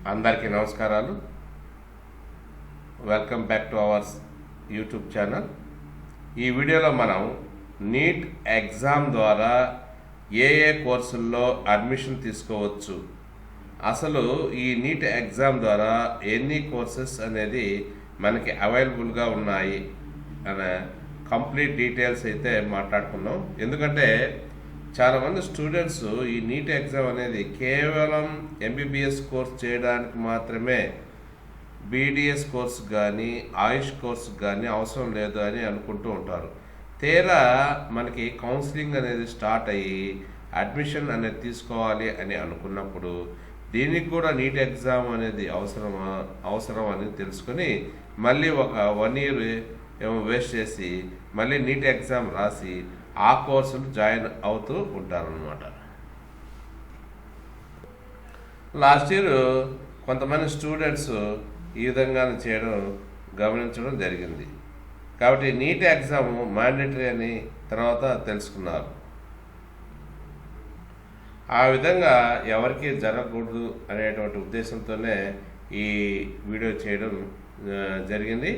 అందరికీ నమస్కారాలు. Welcome back to our YouTube channel. ఈ వీడియోలో మనం నీట్ ఎగ్జామ్ ద్వారా ఏ కోర్సుల్లో అడ్మిషన్ తీసుకోవచ్చు, అసలు ఈ నీట్ ఎగ్జామ్ ద్వారా ఎన్ని కోర్సెస్ అనేది మనకి అవైలబుల్గా ఉన్నాయి అనే కంప్లీట్ డీటెయిల్స్ అయితే మాట్లాడుకున్నాం. ఎందుకంటే చాలామంది స్టూడెంట్స్ ఈ నీట్ ఎగ్జామ్ అనేది కేవలం ఎంబీబీఎస్ కోర్స్ చేయడానికి మాత్రమే, బీడీఎస్ కోర్స్ కానీ ఆయుష్ కోర్సు కానీ అవసరం లేదు అని అనుకుంటూ ఉంటారు. తీరా మనకి కౌన్సిలింగ్ అనేది స్టార్ట్ అయ్యి అడ్మిషన్ అనేది తీసుకోవాలి అని అనుకున్నప్పుడు దీనికి కూడా నీట్ ఎగ్జామ్ అనేది అవసరం అని తెలుసుకొని మళ్ళీ ఒక 1 year ఏమో వేస్ట్ చేసి మళ్ళీ నీట్ ఎగ్జామ్ రాసి ఆ కోర్సులు జాయిన్ అవుతూ ఉంటారనమాట. లాస్ట్ ఇయర్ కొంతమంది స్టూడెంట్స్ ఈ విధంగా గమనించడం జరిగింది. కాబట్టి నీట్ ఎగ్జామ్ మ్యాండేటరీ అని తర్వాత తెలుసుకున్నారు. ఆ విధంగా ఎవరికి జరగకూడదు అనేటువంటి ఉద్దేశంతోనే ఈ వీడియో చేయడం జరిగింది.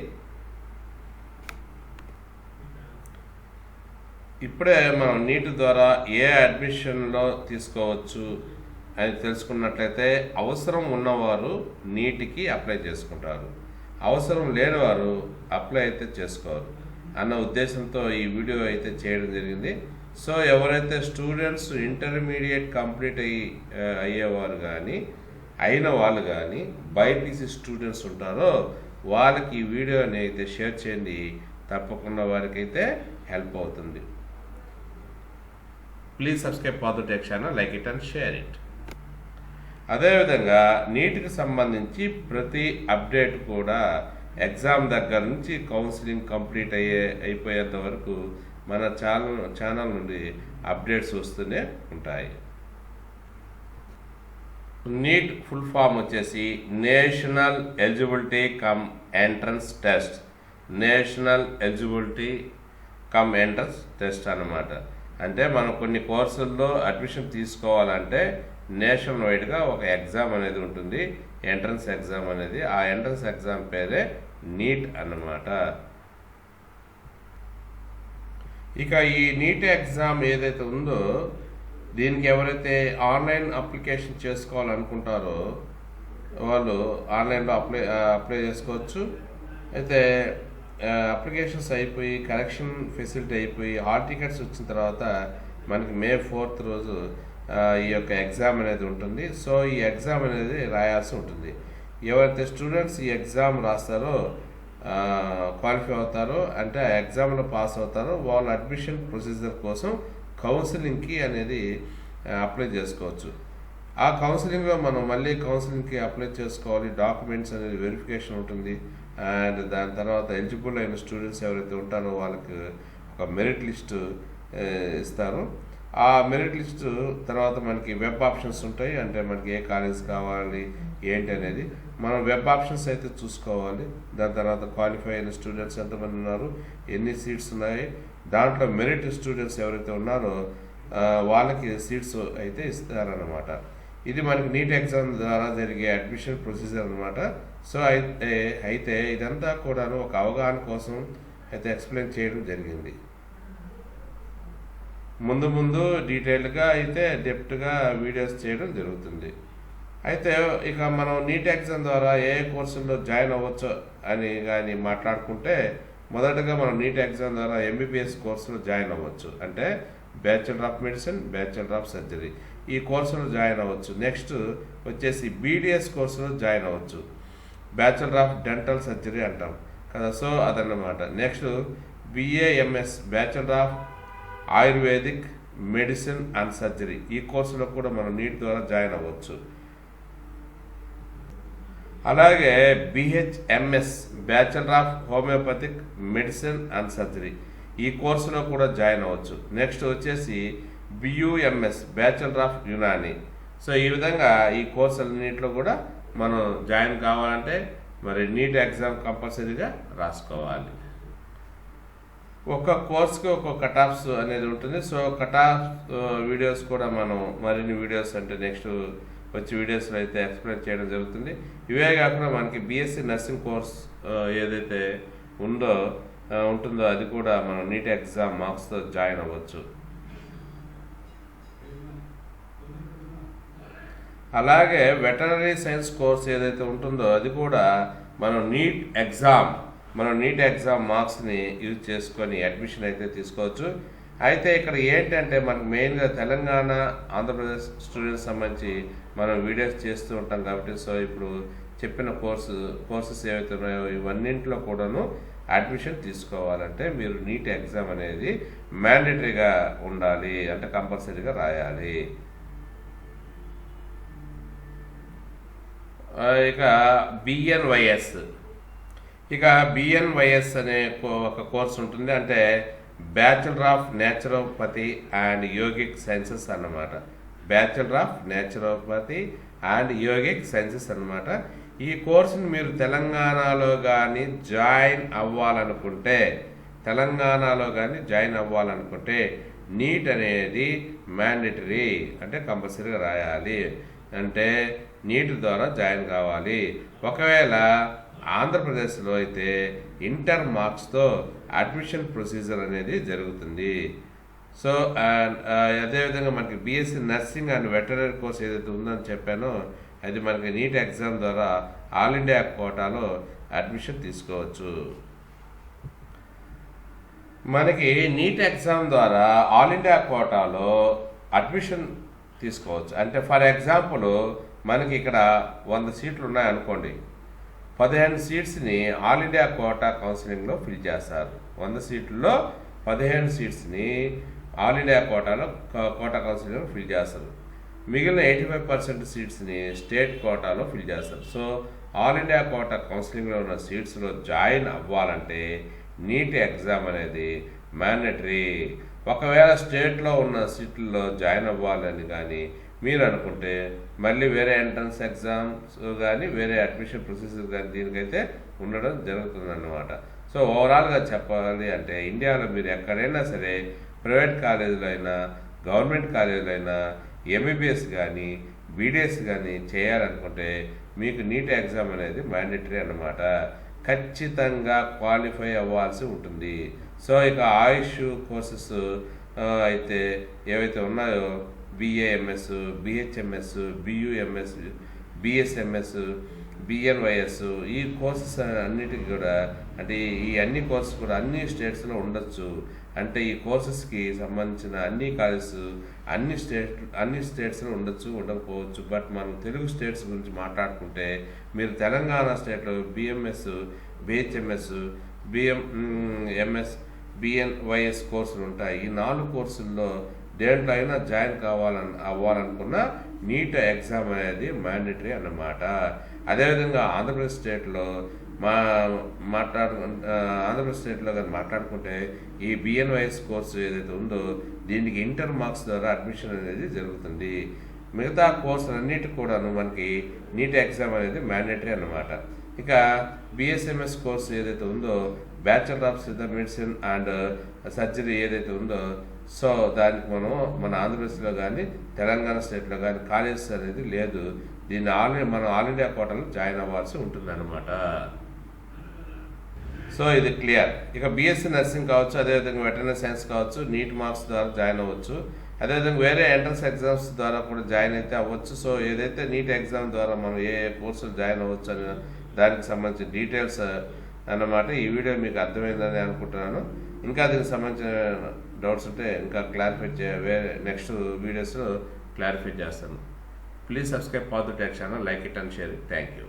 ఇప్పుడే మనం నీట్ ద్వారా ఏ అడ్మిషన్లో తీసుకోవచ్చు అని తెలుసుకున్నట్లయితే అవసరం ఉన్నవారు నీట్కి అప్లై చేసుకుంటారు, అవసరం లేని వారు అప్లై అయితే చేసుకోరు అన్న ఉద్దేశంతో ఈ వీడియో అయితే చేయడం జరిగింది. సో ఎవరైతే స్టూడెంట్స్ ఇంటర్మీడియట్ కంప్లీట్ అయ్యేవారు కానీ అయిన వాళ్ళు కానీ బైపీసీ స్టూడెంట్స్ ఉంటారో వాళ్ళకి ఈ వీడియోని అయితే షేర్ చేయండి. తప్పకుండా వారికైతే హెల్ప్ అవుతుంది. ప్లీజ్ సబ్స్క్రైబ్ పాదుటెక్ channel, like it and share it. అదేవిధంగా నీట్కి సంబంధించి ప్రతి అప్డేట్ కూడా ఎగ్జామ్ దగ్గర నుంచి కౌన్సిలింగ్ కంప్లీట్ అయిపోయేంత వరకు మన ఛానల్ నుండి అప్డేట్స్ వస్తూనే ఉంటాయి. నీట్ ఫుల్ ఫామ్ వచ్చేసి national eligibility cum entrance test. National eligibility cum entrance test అన్నమాట. అంటే మనం కొన్ని కోర్సుల్లో అడ్మిషన్ తీసుకోవాలంటే నేషన్ వైడ్గా ఒక ఎగ్జామ్ అనేది ఉంటుంది, ఎంట్రన్స్ ఎగ్జామ్ అనేది. ఆ ఎంట్రన్స్ ఎగ్జామ్ పేరే నీట్ అన్నమాట. ఇక ఈ నీట్ ఎగ్జామ్ ఏదైతే ఉందో దీనికి ఎవరైతే ఆన్లైన్ అప్లికేషన్ చేసుకోవాలనుకుంటారో వాళ్ళు ఆన్లైన్లో అప్లై చేసుకోవచ్చు. అయితే అప్లికేషన్స్ అయిపోయి కరెక్షన్ ఫెసిలిటీ అయిపోయి హాల్ టికెట్స్ వచ్చిన తర్వాత మనకి May 4th రోజు ఈ యొక్క ఎగ్జామ్ అనేది ఉంటుంది. సో ఈ ఎగ్జామ్ అనేది రాయాల్సి ఉంటుంది. ఎవరైతే స్టూడెంట్స్ ఈ ఎగ్జామ్ రాస్తారో క్వాలిఫై అవుతారో అంటే ఆ ఎగ్జామ్లో పాస్ అవుతారో వాళ్ళు అడ్మిషన్ ప్రొసీజర్ కోసం కౌన్సిలింగ్కి అనేది అప్లై చేసుకోవచ్చు. ఆ కౌన్సిలింగ్లో మనం మళ్ళీ కౌన్సిలింగ్కి అప్లై చేసుకోవాలి, డాక్యుమెంట్స్ అనేది వెరిఫికేషన్ ఉంటుంది. అండ్ దాని తర్వాత ఎలిజిబుల్ అయిన స్టూడెంట్స్ ఎవరైతే ఉంటారో వాళ్ళకి ఒక మెరిట్ లిస్టు ఇస్తారు. ఆ మెరిట్ లిస్టు తర్వాత మనకి వెబ్ ఆప్షన్స్ ఉంటాయి. అంటే మనకి ఏ కాలేజ్ కావాలి ఏంటి అనేది మనం వెబ్ ఆప్షన్స్ అయితే చూసుకోవాలి. దాని తర్వాత క్వాలిఫై అయిన స్టూడెంట్స్ ఎంతమంది ఉన్నారు, ఎన్ని సీట్స్ ఉన్నాయి, దాంట్లో మెరిట్ స్టూడెంట్స్ ఎవరైతే ఉన్నారో వాళ్ళకి సీట్స్ అయితే ఇస్తారన్నమాట. ఇది మనకి నీట్ ఎగ్జామ్ ద్వారా జరిగే అడ్మిషన్ ప్రొసీజర్ అనమాట. సో అయితే ఇదంతా కూడాను ఒక అవగాహన కోసం అయితే ఎక్స్ప్లెయిన్ చేయడం జరిగింది. ముందు డీటెయిల్గా అయితే డెప్త్గా వీడియోస్ చేయడం జరుగుతుంది. అయితే ఇక మనం నీట్ ఎగ్జామ్ ద్వారా ఏ కోర్సుల్లో జాయిన్ అవ్వచ్చు అని కానీ మాట్లాడుకుంటే మొదటగా మనం నీట్ ఎగ్జామ్ ద్వారా ఎంబీబీఎస్ కోర్సులో జాయిన్ అవ్వచ్చు. అంటే bachelor of medicine, bachelor of surgery ఈ కోర్సులో జాయిన్ అవ్వచ్చు. నెక్స్ట్ వచ్చేసి బీడీఎస్ కోర్సులో జాయిన్ అవ్వచ్చు, బ్యాచిలర్ ఆఫ్ డెంటల్ సర్జరీ అంటాం కదా. సో అదన్నమాట. Next BAMS, bachelor of ayurvedic medicine and surgery ఈ కోర్సులో కూడా మనం నీట్ ద్వారా జాయిన్ అవ్వచ్చు. అలాగే BHMS, bachelor of homeopathic medicine and surgery ఈ కోర్సులో కూడా జాయిన్ అవ్వచ్చు. నెక్స్ట్ వచ్చేసి BUMS, bachelor of Unani. So ఈ విధంగా ఈ కోర్సులన్నింటిలో కూడా మనం జాయిన్ కావాలంటే మరి నీట్ ఎగ్జామ్ కంపల్సరీగా రాసుకోవాలి. ఒక్క కోర్స్కి ఒక్కొక్క కటాఫ్స్ అనేది ఉంటుంది. సో కటాఫ్ వీడియోస్ కూడా మనం మరిన్ని వీడియోస్ అంటే నెక్స్ట్ వచ్చి వీడియోస్లో అయితే ఎక్స్ప్లెయిన్ చేయడం జరుగుతుంది. ఇవే కాకుండా మనకి బీఎస్సీ నర్సింగ్ కోర్స్ ఏదైతే ఉంటుందో అది కూడా మనం నీట్ ఎగ్జామ్ మార్క్స్తో జాయిన్ అవ్వచ్చు. అలాగే వెటనరీ సైన్స్ కోర్స్ ఏదైతే ఉంటుందో అది కూడా మనం నీట్ ఎగ్జామ్ మార్క్స్ని యూజ్ చేసుకొని అడ్మిషన్ అయితే తీసుకోవచ్చు. అయితే ఇక్కడ ఏంటంటే మనకు మెయిన్గా తెలంగాణ ఆంధ్రప్రదేశ్ స్టూడెంట్స్ సంబంధించి మనం వీడియోస్ చేస్తూ ఉంటాం కాబట్టి సో ఇప్పుడు చెప్పిన కోర్సెస్ ఏవైతే ఉన్నాయో ఇవన్నింటిలో కూడాను అడ్మిషన్ తీసుకోవాలంటే మీరు నీట్ ఎగ్జామ్ అనేది మ్యాండేటరీగా ఉండాలి, అంటే కంపల్సరీగా రాయాలి. ఇక బిఎన్వైఎస్ అనే ఒక కోర్స్ ఉంటుంది, అంటే bachelor of naturopathy and yogic sciences అన్నమాట. Bachelor of naturopathy and yogic sciences అన్నమాట. ఈ కోర్సుని మీరు తెలంగాణలో కానీ జాయిన్ అవ్వాలనుకుంటే నీట్ అనేది మ్యాండేటరీ, అంటే కంపల్సరీగా రాయాలి, అంటే నీట్ ద్వారా జాయిన్ కావాలి. ఒకవేళ ఆంధ్రప్రదేశ్లో అయితే ఇంటర్ మార్క్స్తో అడ్మిషన్ ప్రొసీజర్ అనేది జరుగుతుంది. సో అదేవిధంగా మనకి BSc nursing and veterinary course ఏదైతే ఉందని చెప్పానో అది మనకి నీట్ ఎగ్జామ్ ద్వారా ఆల్ ఇండియా కోటాలో అడ్మిషన్ తీసుకోవచ్చు. మనకి నీట్ ఎగ్జామ్ ద్వారా ఆల్ ఇండియా కోటాలో అడ్మిషన్ తీసుకోవచ్చు. అంటే ఫర్ ఎగ్జాంపుల్ మనకి ఇక్కడ 100 సీట్లు ఉన్నాయనుకోండి, 15 సీట్స్ని ఆల్ ఇండియా కోటా కౌన్సిలింగ్లో ఫిల్ చేస్తారు. 100 సీట్లలో 15 సీట్స్ని ఆల్ ఇండియా కోటా కౌన్సిలింగ్లో ఫిల్ చేస్తారు. మిగిలిన 85% సీట్స్ని స్టేట్ కోటాలో ఫిల్ చేస్తారు. సో ఆల్ ఇండియా కోటా కౌన్సిలింగ్లో ఉన్న సీట్స్లో జాయిన్ అవ్వాలంటే నీట్ ఎగ్జామ్ అనేది మ్యాండేటరీ. ఒకవేళ స్టేట్లో ఉన్న సీట్లలో జాయిన్ అవ్వాలని కానీ మీరు అనుకుంటే మళ్ళీ వేరే ఎంట్రన్స్ ఎగ్జామ్స్ కానీ వేరే అడ్మిషన్ ప్రొసీజర్ కానీ దీనికైతే ఉండడం జరుగుతుందన్నమాట. సో ఓవరాల్గా చెప్పాలి అంటే ఇండియాలో మీరు ఎక్కడైనా సరే ప్రైవేట్ కాలేజీలో అయినా గవర్నమెంట్ కాలేజీలో అయినా ఎంబీబీఎస్ కానీ బీడీఎస్ కానీ చేయాలనుకుంటే మీకు నీట్ ఎగ్జామ్ అనేది మ్యాండేటరీ అన్నమాట. ఖచ్చితంగా క్వాలిఫై అవ్వాల్సి ఉంటుంది. సో ఇక ఆయుష్ కోర్సెస్ అయితే ఏవైతే ఉన్నాయో BAMS, BHMS, BUMS, BSMS, BNYS, ఈ కోర్సెస్ అన్నిటికీ కూడా అంటే ఈ అన్ని కోర్సెస్ కూడా అన్ని స్టేట్స్లో ఉండొచ్చు. అంటే ఈ కోర్సెస్కి సంబంధించిన అన్ని కాలేజెస్ అన్ని స్టేట్స్లో ఉండొచ్చు, ఉండకపోవచ్చు. బట్ మనం తెలుగు స్టేట్స్ గురించి మాట్లాడుకుంటే మీరు తెలంగాణ స్టేట్లో బిఎంఎస్, బిహెచ్ఎంఎస్, బిఎంఎస్, బిఎన్వైఎస్ కోర్సులు ఉంటాయి. ఈ 4 కోర్సుల్లో దేంట్లో అయినా జాయిన్ అవ్వాలనుకున్న నీట్ ఎగ్జామ్ అనేది మ్యాండేటరీ అన్నమాట. అదేవిధంగా ఆంధ్రప్రదేశ్ స్టేట్లో కానీ మాట్లాడుకుంటే ఈ బిఎన్వైఎస్ కోర్సు ఏదైతే ఉందో దీనికి ఇంటర్ మార్క్స్ ద్వారా అడ్మిషన్ అనేది జరుగుతుంది. మిగతా కోర్సులన్నిటికి కూడాను మనకి నీట్ ఎగ్జామ్ అనేది మ్యాండేటరీ అన్నమాట. ఇక బిఎస్ఎంఎస్ కోర్సు ఏదైతే ఉందో బ్యాచులర్ ఆఫ్ సిద్ధ మెడిసిన్ అండ్ సర్జరీ ఏదైతే ఉందో సో దానికి మన ఆంధ్రప్రదేశ్లో కానీ తెలంగాణ స్టేట్లో కానీ కాలేజెస్ అనేది లేదు. దీన్ని మనం ఆల్ ఇండియా కోటాలో జాయిన్ అవ్వాల్సి ఉంటుందన్నమాట. సో ఇది క్లియర్. ఇక బీఎస్సీ నర్సింగ్ కావచ్చు, అదేవిధంగా వెటర్నరీ సైన్స్ కావచ్చు, నీట్ మార్క్స్ ద్వారా జాయిన్ అవ్వచ్చు. అదేవిధంగా వేరే ఎంట్రన్స్ ఎగ్జామ్స్ ద్వారా కూడా జాయిన్ అయితే అవ్వచ్చు. సో ఏదైతే నీట్ ఎగ్జామ్ ద్వారా మనం ఏ కోర్సులు జాయిన్ అవ్వచ్చు అని దానికి సంబంధించిన డీటెయిల్స్ అన్నమాట. ఈ వీడియో మీకు అర్థమైందని అనుకుంటున్నాను. ఇంకా దీనికి సంబంధించిన డౌట్స్ ఉంటే ఇంకా నెక్స్ట్ వీడియోస్లో క్లారిఫై చేస్తాను. ప్లీజ్ సబ్స్క్రైబ్ పాదు tech channel, like it and share it. Thank you.